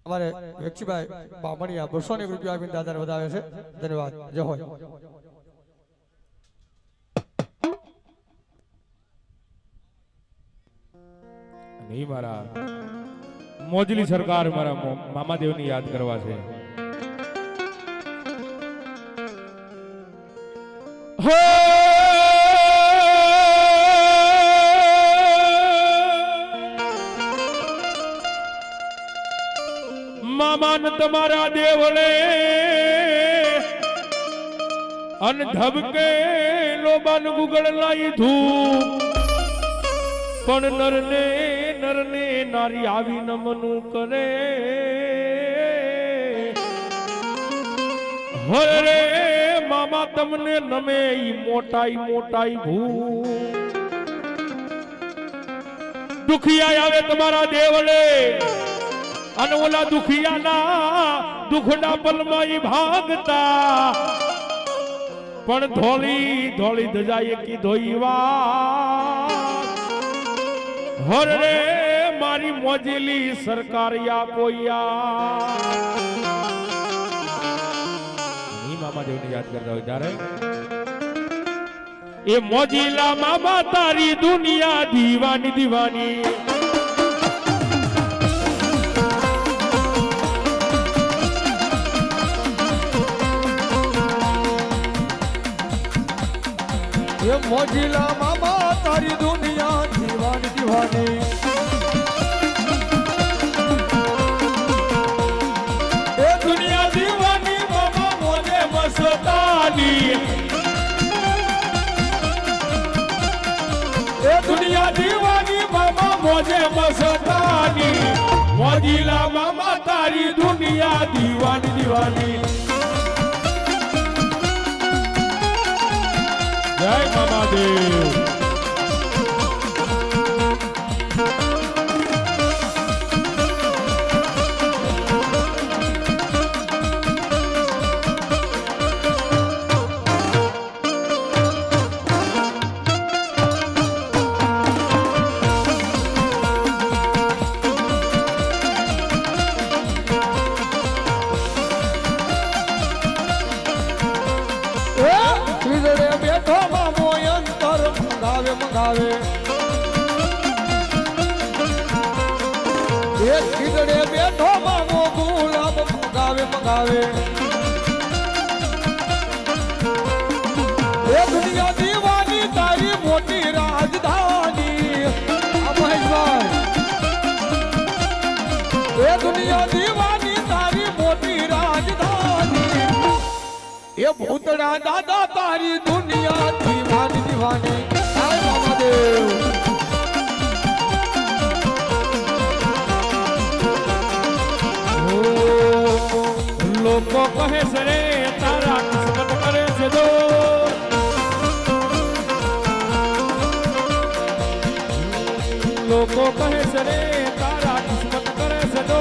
અમારે વેક્ષીભાઈ બામણિયા 200 રૂપિયા આપીને દાદાને વધાવે છે ધન્યવાદ જય હોય નહીં મારા મોજલી સરકાર મારા મામાદેવની યાદ કરવા છે હે મામાન તમારા દેવળે અન ધબકે લોબાન ગુગળ લાઈ ધૂપ પણ નરને નારી આવી નમનું કરે હરે મામા તમને નમે ઈ મોટાઈ ભૂ દુખિયા આવે તમારા દેવળે અને ઓલા દુખિયાના દુખડા પલમાં ઈ ભાગતા પણ ધોળી ધજાય કી ધોઈવા હરે મારી મોજેલી સરકાર પોયા મામા દેવને યાદ કરતા હોય ત્યારે એ મોજીલા મામા તારી દુનિયા દીવાની ये मोजिला मामा तारी दुनिया दीवानी ए दुनिया दीवानी मामा मोजे मस्तानी ए दुनिया दीवानी मामा मोजे मस्तानी मोजिला मामा तारी दुनिया दीवानी जय मामादेव મંગાવે એક ખીજડે બેઠો મામો ગુલાબ મંગાવે એ દુનિયા દીવાની તારી મોટી રાજધાની એ દુનિયા દીવાની તારી મોટી રાજધાની એ ભૂતડા દાદા તારી દુનિયા દીવાની લોકો કહે છે રે તારા કિસ્મત કરે છે દો લોકો કહે છે રે તારા કિસ્મત કરે છે દો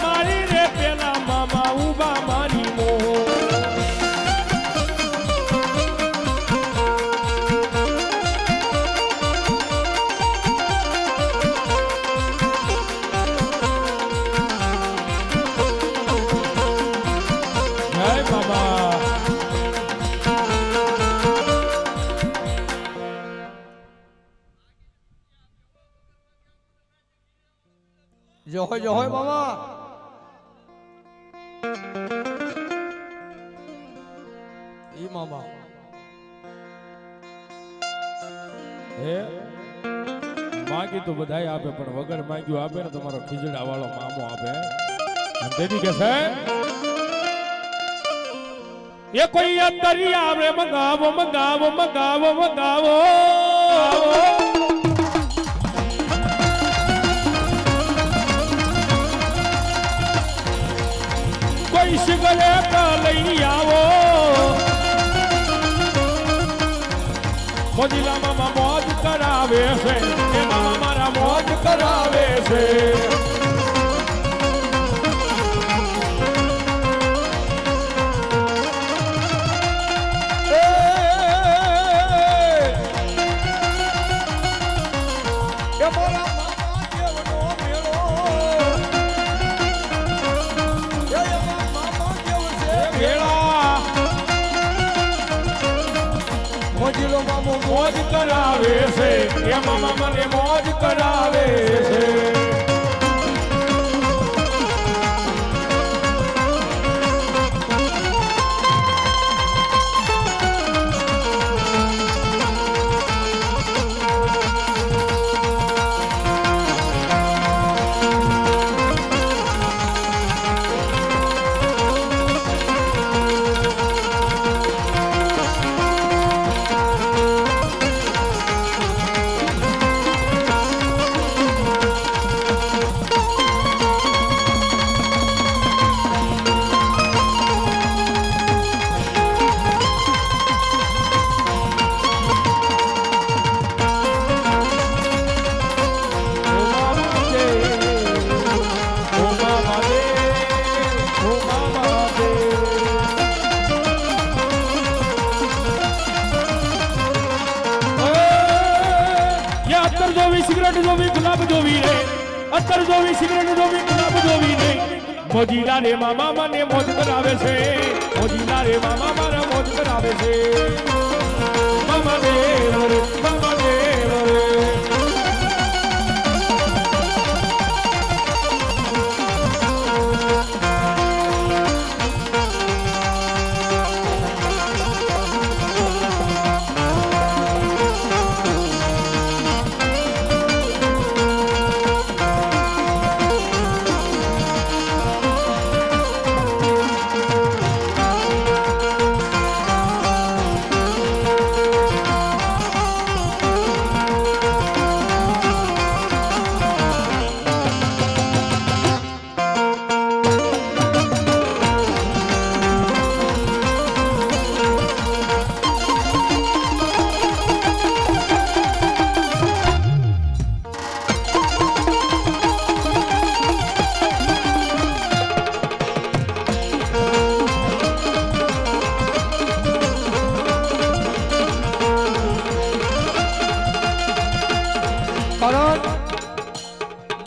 મારી રે પેલા મામા ઉભા મારી મોહ જય હોય મામા ઈ મામા હે માગી તો બધાય આપે પણ વગર માંગ્યું આપે ને તમારો ખીજડા વાળો મામો આપે તેથી કે છે એ કોઈ અંતરી આવે મંગાવો કોઈ સિગરેટ લઈ આવો મોજીલા મામા મોજ કરાવે છે એ મામા મારા મોજ કરાવે છે મારા મામા દેવનો મેળો મોજ કરાવે છે એ મામા મને મોજ કરાવે છે સિગરેટ જોવી ગુલાબ જોવી રે અત્તર જોવી સિગરેટ જોવી ગુલાબ જોવી રે મોજીલા રે મામા મને મોજ કરાવે છે મોજીલા રે મામા મારા મોજ કરાવે છે મામા દેવ રે મામા દેવ રે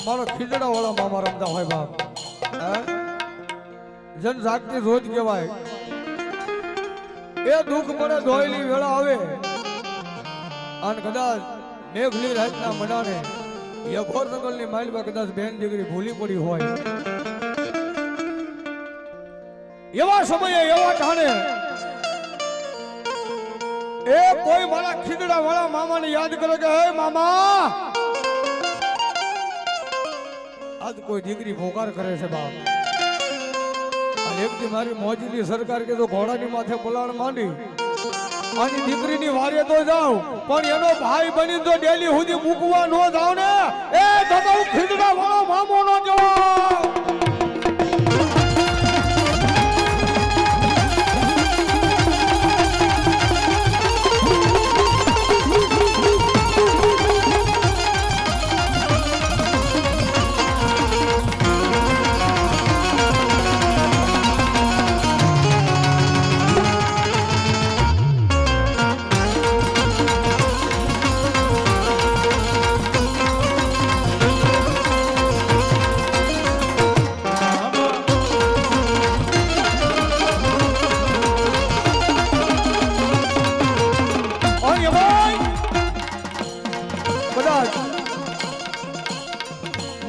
મારો ખીજડા વાળા મામા રમતા હોય બાપ જન જાગતી રોજ કહેવાય એ દુઃખ મને ધોયેલી વેળા આવે અને કદાચ મેઘલી રાતના મનાને યખોર નગરની માઇલમાં કદાચ બેન દીકરી ભૂલી પડી હોય એવા સમયે એવા ઠાણે એ કોઈ મારા ખીજડા વાળા મામાને યાદ કરે કે હે મામા આજ કોઈ દીકરી પોકાર કરે છે બાપ એકથી મારી મોજીની સરકાર કે તો ઘોડાની માથે પલાણ માંડી આની દીકરીની વારે તો જાવ પણ એનો ભાઈ બની તો ડેલી સુધી મૂકવા ન જાવ ને એ તો ખીજડા વાળો મામો નો જવાબ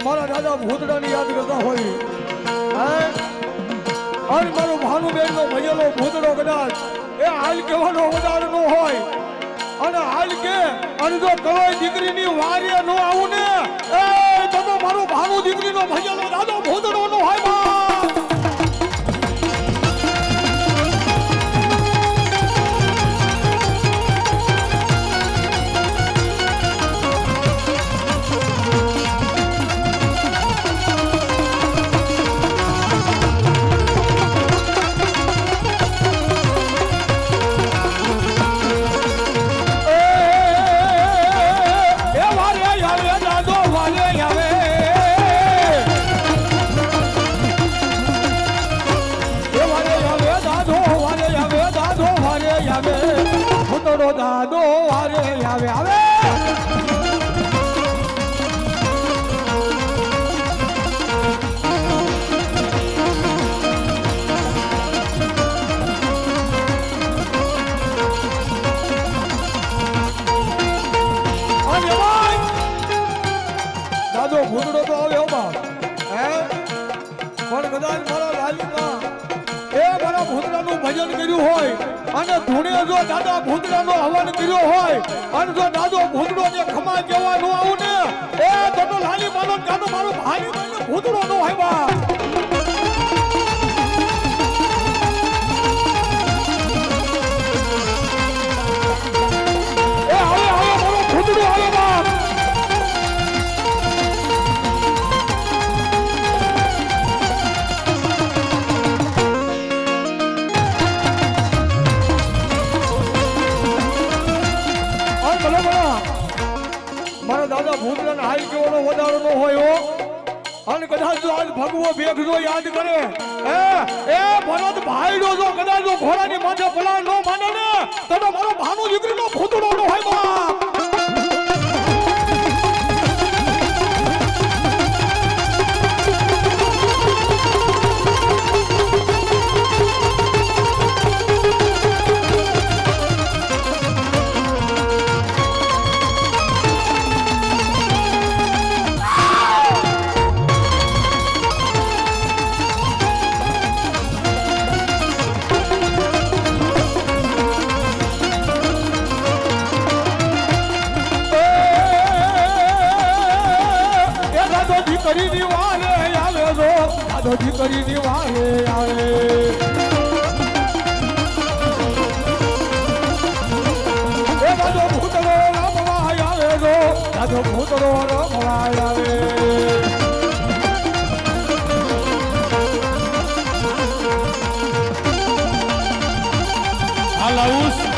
મારા દાદા ભૂતડાની યાદ કરતા હોય અને મારો ભાનુબેન નો ભજેલો ભૂતડો કદાચ એ હાલ કહેવાનો વધાર નો હોય અને હાલ કે અને જો કરોય દીકરીની વારે નો આવું ને એ તો મારો ભાનુ દીકરીનો ભજેલો દાદો ભૂતડો નો હોય બા વારે દાદો ભૂતડો તો આવે હો બાપ હે પણ કદાચ મારા લાલીમાં એ મારા ભૂતડાનું ભજન કર્યું હોય અને ધૂણે જો દાદા ભૂતડાનો હવન કર્યો હોય અને જો દાદો ભૂતડો જે ખમા કહેવા ન આવું ને એ તો લાલી માનો દાદો મારો ભાઈ ભૂતડો નો હોય બાપ મારા દાદા ભૂતડાને હાલ કેવાનો વધારો નો હોય હો અને કદાચ જો આજ ભગવો ભેગજો યાદ કરે એ ભરત ભાઈડો જો કદાચ જો ઘોડાની માથે પલાળ નો માને ને તો મારો ભાનો દીકરીનો ભૂતડો નો હોય બાપ દીકરીની વારે આવે જો દાદો દીકરીની વારે આવે એ દાદો ભૂતડો રમવાય આવે જો દાદો ભૂતડો રમવાય આવે હાલાઉસ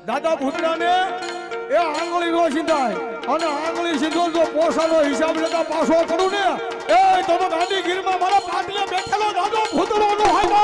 દાદા ભૂતડાને એ આંગળી નો સીધાય અને આંગળી સીધો જો પોષાનો હિસાબ લેતા પાછો કરું ને એ તો ગાંધીગીરમાં મારા પાટલે બેઠેલો દાદો ભૂતડો નો હોય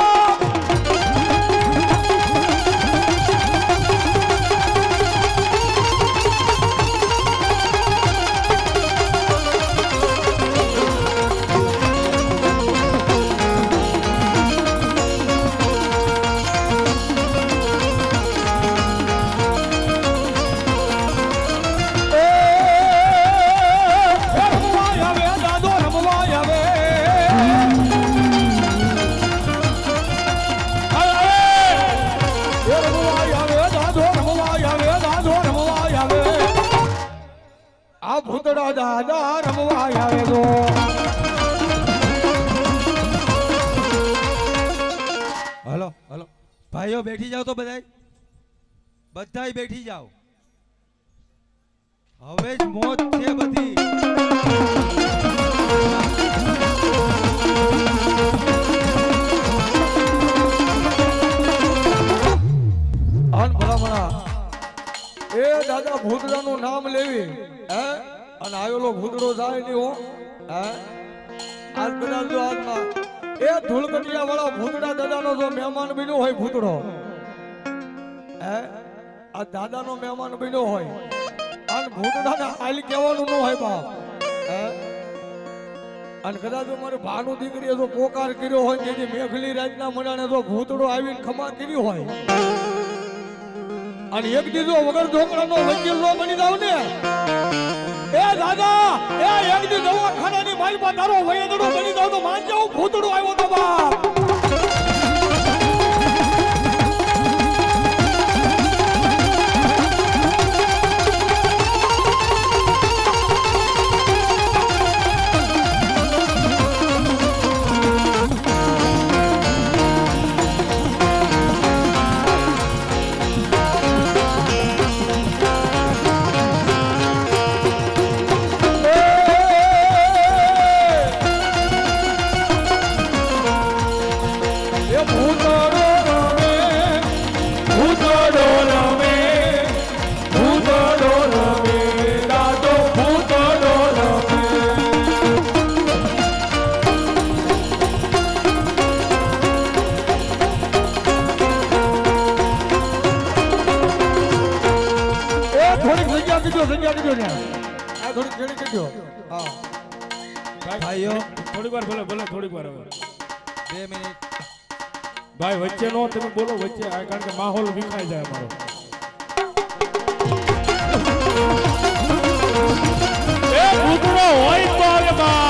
ભૂતડા દાદા રમવા આવે તો હલો હલો ભાઈઓ બેઠી જાઓ તો બધાય બેઠી જાઓ હવે જ મોજ છે બધી અન ભલામણા એ દાદા ભૂતડાનું નામ લેવી હે અને આવેલો ભૂતડો જાય નહીં હો હે આજ કદાચ જો આજમાં એ ધૂળકટિયા વાળા ભૂતડા દાદાનો જો મહેમાન બન્યો હોય ભૂતડો હે આ દાદાનો મહેમાન બન્યો હોય અને ભૂતડાને હાલ કહેવાનું ન હોય બાપ હે અને કદાચ જો મારી ભાનું દીકરીએ જો પોકાર કર્યો હોય કે મેઘલી રાતના મનાને જો ભૂતડો આવીને ખમા કરી હોય અને એક દીધો વગર ઢોકળાનો વકીલ નો બની જાવ ને એ દાદા એ એક દી દવાખાનાની માલમાં તારો વૈદડો બની જાવ તો માન જાવ ભૂતડો આવ્યો તો બાપ દીધો જગ્યા દીધો ને આ થોડી કેળી કરજો હા ભાઈઓ થોડીક વાર ભલે થોડીક વાર હવે 2 મિનિટ ભાઈ વચ્ચે નો તમે બોલો વચ્ચે આ કારણ કે માહોલ વિખાઈ જાય અમારો એ ભૂતળો હોય તો આવે બા